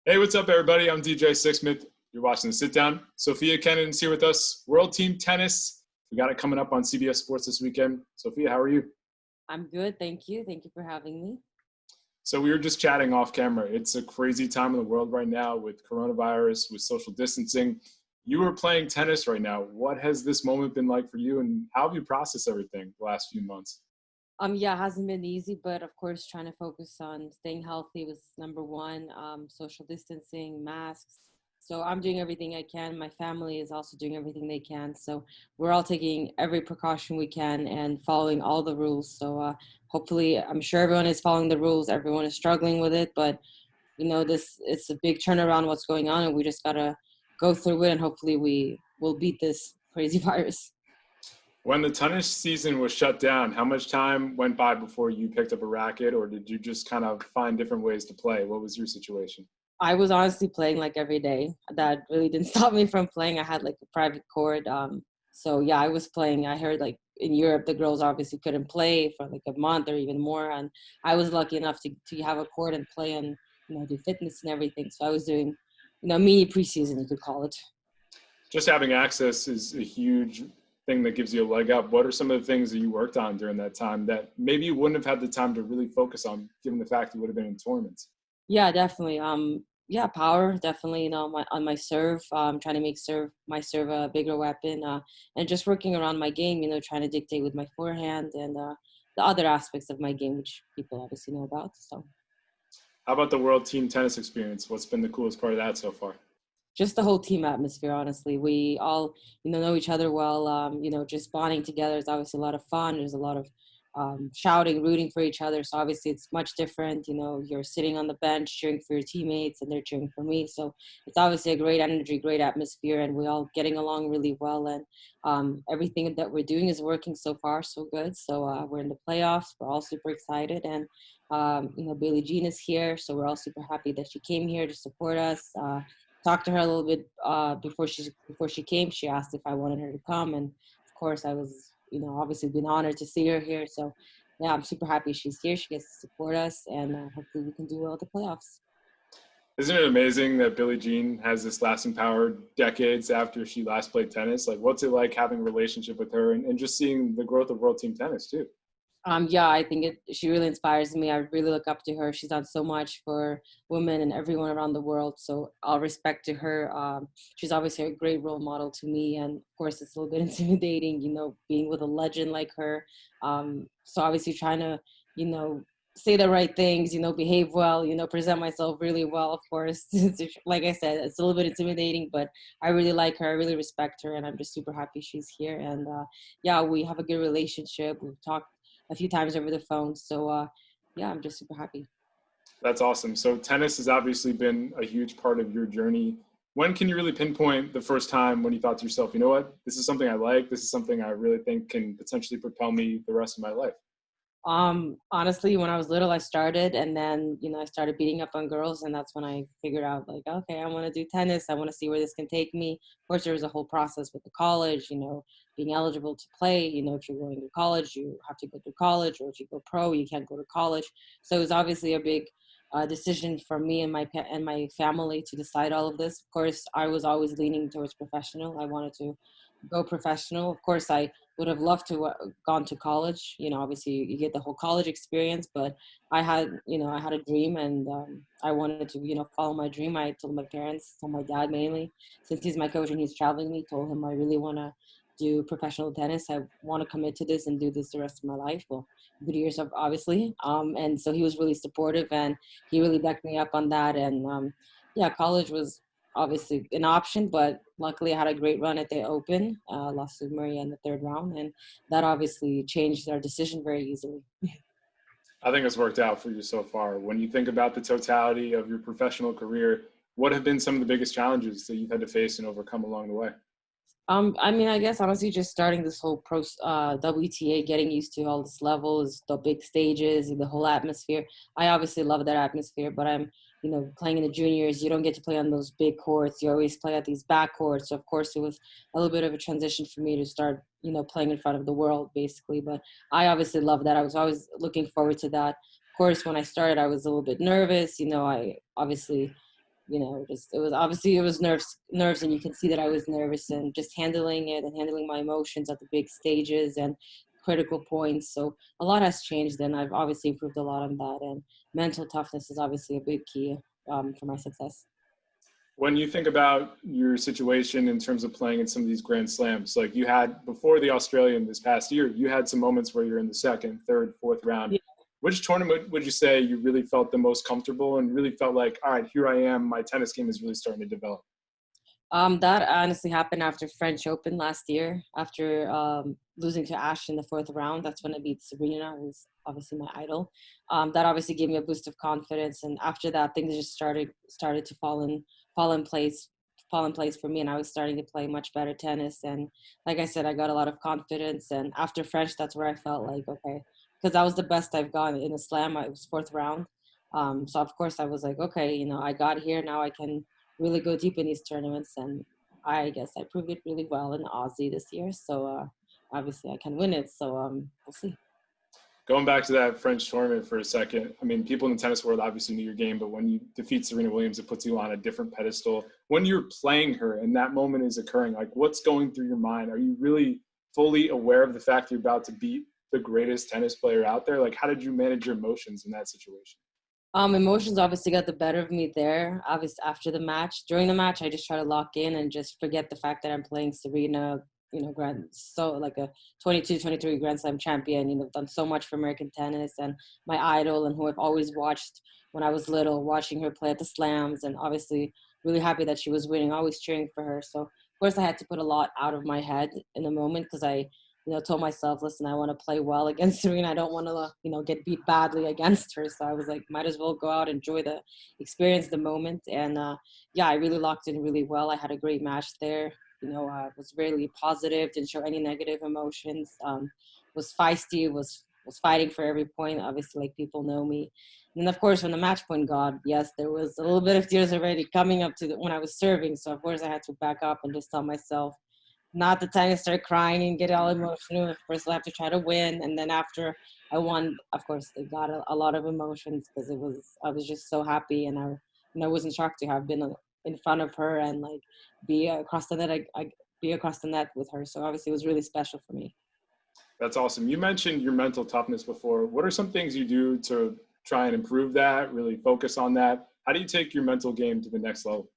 Hey, what's up, everybody? I'm DJ Sixsmith. You're watching The Sit Down. Sofia Kenin is here with us. World Team Tennis. We got it coming up on CBS Sports this weekend. Sophia, how are you? I'm good, thank you. Thank you for having me. So we were just chatting off camera. It's a crazy time in the world right now with coronavirus, with social distancing. You are playing tennis right now. What has this moment been like for you, and how have you processed everything the last few months? Yeah, it hasn't been easy, but of course, trying to focus on staying healthy was number one. Social distancing, masks. So I'm doing everything I can. My family is also doing everything they can. So we're all taking every precaution we can and following all the rules. So hopefully, I'm sure everyone is following the rules. Everyone is struggling with it, but this it's a big turnaround. What's going on, and we just gotta go through it, and hopefully, we will beat this crazy virus. When the tennis season was shut down, how much time went by before you picked up a racket, or did you just kind of find different ways to play? What was your situation? I was honestly playing like every day. That really didn't stop me from playing. I had like a private court. So yeah, I was playing. I heard like in Europe, the girls obviously couldn't play for like a month or even more. And I was lucky enough to have a court and play and, do fitness and everything. So I was doing, mini preseason, you could call it. Just having access is a huge thing that gives you a leg up. What are some of the things that you worked on during that time that maybe you wouldn't have had the time to really focus on, given the fact you would have been in tournaments? Yeah, definitely. Yeah, power definitely. On my serve, trying to make my serve a bigger weapon, and just working around my game. Trying to dictate with my forehand and the other aspects of my game, which people obviously know about. So How about the World Team Tennis experience? What's been the coolest part of that so far? just the whole team atmosphere. Honestly, we all know each other well. Just bonding together is obviously a lot of fun. There's a lot of shouting, rooting for each other. So obviously it's much different. You're sitting on the bench cheering for your teammates and they're cheering for me. So it's obviously a great energy, great atmosphere, and we're all getting along really well. And everything that we're doing is working so far, so good. So we're in the playoffs. We're all super excited. And, Billie Jean is here. So we're all super happy that she came here to support us. Talked to her a little bit before she came. She asked if I wanted her to come, and of course I was obviously been honored to see her here. So yeah, I'm super happy she's here. She gets to support us, and hopefully we can do well at the playoffs. Isn't it amazing that Billie Jean has this lasting power decades after she last played tennis? Like, what's it like having a relationship with her and just seeing the growth of World Team Tennis too? Yeah, I think she really inspires me. I really look up to her. She's done so much for women and everyone around the world. So all respect to her. She's obviously a great role model to me. And of course, it's a little bit intimidating, being with a legend like her. So obviously trying to, say the right things, behave well, present myself really well, of course. Like I said, it's a little bit intimidating, but I really like her. I really respect her. And I'm just super happy she's here. And yeah, we have a good relationship. We've talked a few times over the phone. So yeah, I'm just super happy. That's awesome. So tennis has obviously been a huge part of your journey. When can you really pinpoint the first time when you thought to yourself, you know what, this is something I like, this is something I really think can potentially propel me the rest of my life? Honestly, when I was little, I started, and then, I started beating up on girls, and that's when I figured out, like, okay, I want to do tennis. I want to see where this can take me. Of course, there was a whole process with the college, being eligible to play. If you're going to college, you have to go to college, or if you go pro, you can't go to college. So it was obviously a big decision for me and my family to decide all of this. Of course, I was always leaning towards professional. I wanted to go professional. Of course, I would have loved to gone to college. Obviously you get the whole college experience, but I had a dream, and I wanted to, follow my dream. I told my parents, told my dad mainly, since he's my coach and he's traveling me, told him I really want to do professional tennis. I want to commit to this and do this the rest of my life. Well, good years up, obviously. And so he was really supportive, and he really backed me up on that. And yeah, college was obviously an option, but luckily I had a great run at the Open, lost to Maria in the third round, and that obviously changed our decision very easily. I think it's worked out for you so far. When you think about the totality of your professional career, what have been some of the biggest challenges that you've had to face and overcome along the way? I mean, I guess honestly, just starting this whole WTA, getting used to all these levels, the big stages, the whole atmosphere. I obviously love that atmosphere, but I'm, playing in the juniors. You don't get to play on those big courts. You always play at these back courts. So of course, it was a little bit of a transition for me to start, playing in front of the world, basically. But I obviously love that. I was always looking forward to that. Of course, when I started, I was a little bit nervous. I obviously just it was nerves, and you can see that I was nervous, and just handling it and handling my emotions at the big stages and critical points. So a lot has changed, and I've obviously improved a lot on that. And mental toughness is obviously a big key for my success. When you think about your situation in terms of playing in some of these Grand Slams, like you had before the Australian this past year, you had some moments where you're in the second, third, fourth round. Yeah. Which tournament would you say you really felt the most comfortable and really felt like, all right, here I am, my tennis game is really starting to develop? That honestly happened after French Open last year, after losing to Ash in the fourth round. That's when I beat Serena, who's obviously my idol. That obviously gave me a boost of confidence, and after that, things just started to fall in place for me, and I was starting to play much better tennis. And like I said, I got a lot of confidence. And after French, that's where I felt like, okay, because that was the best I've gone in a slam. It was fourth round. So of course I was like, okay, I got here. Now I can really go deep in these tournaments, and I guess I proved it really well in the Aussie this year. So obviously I can win it. So we'll see. Going back to that French tournament for a second, I mean, people in the tennis world obviously knew your game, but when you defeat Serena Williams, it puts you on a different pedestal. When you're playing her and that moment is occurring, like what's going through your mind? Are you really fully aware of the fact you're about to beat the greatest tennis player out there? Like, how did you manage your emotions in that situation? Emotions obviously got the better of me there. Obviously, after the match, during the match, I just try to lock in and just forget the fact that I'm playing Serena. Like a 22, 23 Grand Slam champion. Done so much for American tennis, and my idol, and who I've always watched when I was little, watching her play at the slams, and obviously really happy that she was winning, always cheering for her. So of course, I had to put a lot out of my head in the moment, because I told myself, listen, I want to play well against Serena. I don't want to, get beat badly against her. So I was like, might as well go out, enjoy the experience, the moment. And I really locked in really well. I had a great match there. Was really positive, didn't show any negative emotions. Was feisty, was fighting for every point. Obviously, like, people know me. And then, of course, when the match point got, yes, there was a little bit of tears already coming up to when I was serving. So of course, I had to back up and just tell myself, not the time to start crying and get all emotional. Of course, I have to try to win. And then after I won, of course, they got a lot of emotions, because I was just so happy. And I wasn't shocked to have been in front of her and like be across the net. I be across the net with her. So obviously it was really special for me. That's awesome. You mentioned your mental toughness before. What are some things you do to try and improve that, really focus on that? How do you take your mental game to the next level?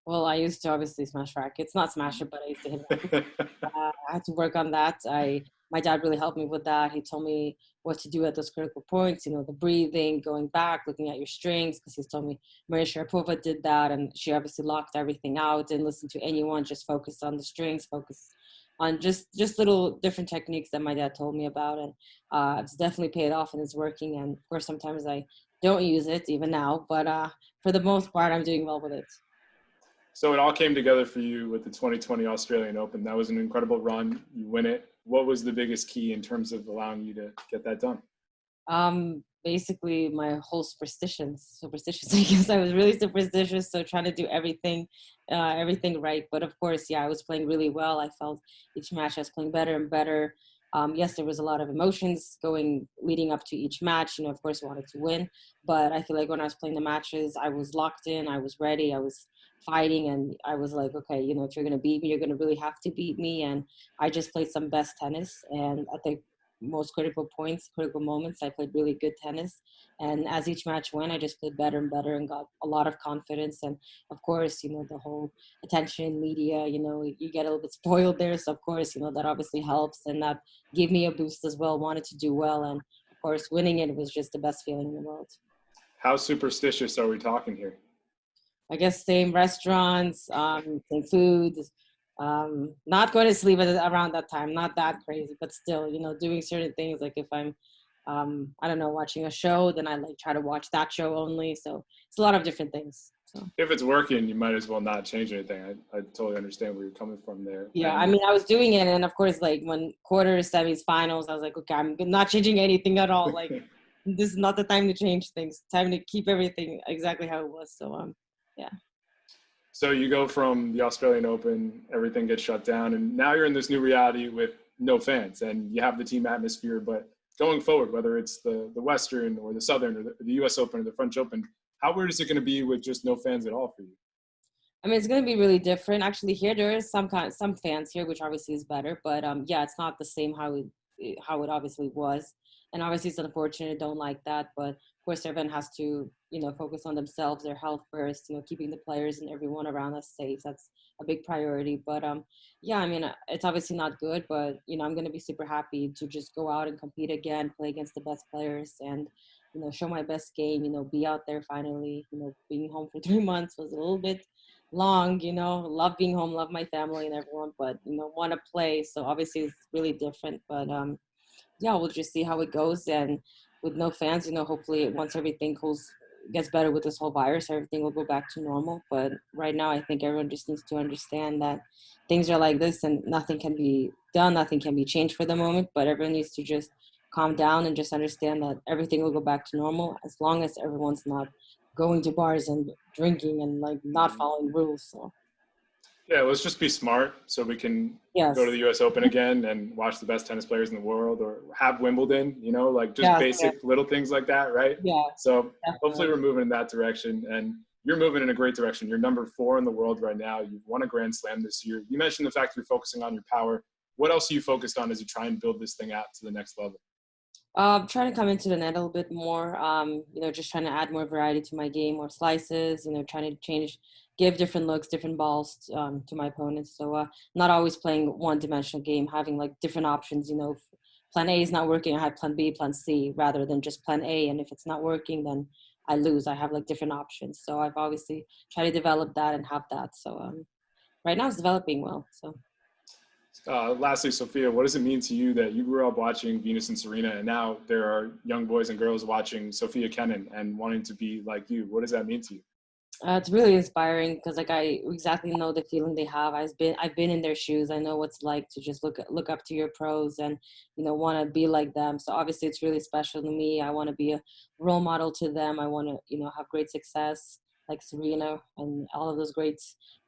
Well, I used to obviously smash rackets, not smash it, but I used to hit rackets. I had to work on that. My dad really helped me with that. He told me what to do at those critical points, the breathing, going back, looking at your strings, because he's told me Maria Sharapova did that, and she obviously locked everything out, didn't listen to anyone, just focused on the strings, focused on just little different techniques that my dad told me about. And it's definitely paid off, and it's working. And of course, sometimes I don't use it even now, but for the most part, I'm doing well with it. So it all came together for you with the 2020 Australian Open. That was an incredible run. You win it. What was the biggest key in terms of allowing you to get that done? Basically my whole superstitions, I guess. I was really superstitious, so trying to do everything right. But of course, I was playing really well. I felt each match I was playing better and better. Yes, there was a lot of emotions leading up to each match. Of course, I wanted to win, but I feel like when I was playing the matches, I was locked in, I was ready, I was fighting, and I was like, okay, if you're going to beat me, you're going to really have to beat me. And I just played some best tennis, and at the most critical points, critical moments, I played really good tennis. And as each match went, I just played better and better and got a lot of confidence. And of course, the whole attention, media, you get a little bit spoiled there. So of course, that obviously helps, and that gave me a boost as well, wanted to do well. And of course, winning it was just the best feeling in the world. How superstitious are we talking here? I guess same restaurants, same food, not going to sleep around that time, not that crazy, but still, doing certain things. Like if I'm, I don't know, watching a show, then I like try to watch that show only. So it's a lot of different things. So if it's working, you might as well not change anything. I totally understand where you're coming from there. Yeah, I mean, I was doing it, and of course, like when quarters, semis, finals, I was like, okay, I'm not changing anything at all. Like this is not the time to change things. Time to keep everything exactly how it was. So yeah. So you go from the Australian Open, everything gets shut down, and now you're in this new reality with no fans, and you have the team atmosphere. But going forward, whether it's the Western or the Southern or the U.S. Open or the French Open, How weird is it going to be with just no fans at all for you? I mean, it's going to be really different. Actually, here there is some fans here, which obviously is better. But yeah, it's not the same how it obviously was, and obviously it's unfortunate. I don't like that, but of course everyone has to focus on themselves, their health first. Keeping the players and everyone around us safe. That's a big priority. But yeah, I mean, it's obviously not good, but I'm going to be super happy to just go out and compete again, play against the best players, and show my best game. Be out there finally. Being home for 3 months was a little bit long, love being home, love my family and everyone, but want to play. So obviously it's really different. But yeah, we'll just see how it goes. And with no fans, hopefully once everything gets better with this whole virus, everything will go back to normal. But right now I think everyone just needs to understand that things are like this and nothing can be done, nothing can be changed for the moment, but everyone needs to just calm down and just understand that everything will go back to normal as long as everyone's not going to bars and drinking and like not following rules. So Yeah, let's just be smart so we can go to yes, the U.S. Open again and watch the best tennis players in the world, or have Wimbledon. Like just yes, yes, basic little things like that, right? yeah, So hopefully definitely. we're moving in that direction, and you're moving in a great direction. You're number 4 in the world right now. You've won a Grand Slam this year. You mentioned the fact you're focusing on your power. What else are you focused on as you try and build this thing out to the next level? Trying to come into the net a little bit more. Just trying to add more variety to my game, more slices. Trying to give different looks, different balls to my opponents. So not always playing one-dimensional game, having like different options. If plan A is not working, I have plan B, plan C, rather than just plan A. And if it's not working, then I lose. I have like different options. So I've obviously tried to develop that and have that. So right now it's developing well. So. Lastly, Sophia, what does it mean to you that you grew up watching Venus and Serena, and now there are young boys and girls watching Sofia Kenin and wanting to be like you? What does that mean to you? It's really inspiring because like I exactly know the feeling they have. I've been in their shoes. I know what's like to just look up to your pros and want to be like them. So obviously it's really special to me. I want to be a role model to them. I want to have great success like Serena and all of those great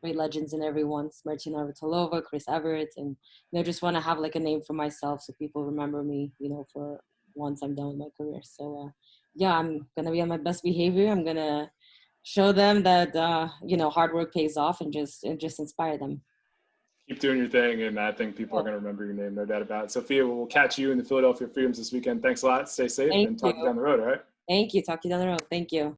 legends and everyone, Martina Navratilova, Chris Everett, and just want to have like a name for myself so people remember me. For once I'm done with my career. So yeah, I'm gonna be on my best behavior. I'm gonna show them that hard work pays off and just inspire them. Keep doing your thing, and I think people are Well, going to remember your name, no doubt about it. Sophia, we'll catch you in the Philadelphia Freedoms this weekend. Thanks a lot. Stay safe, thank and you. talk to you down the road, all right? Thank you. Talk to you down the road. Thank you.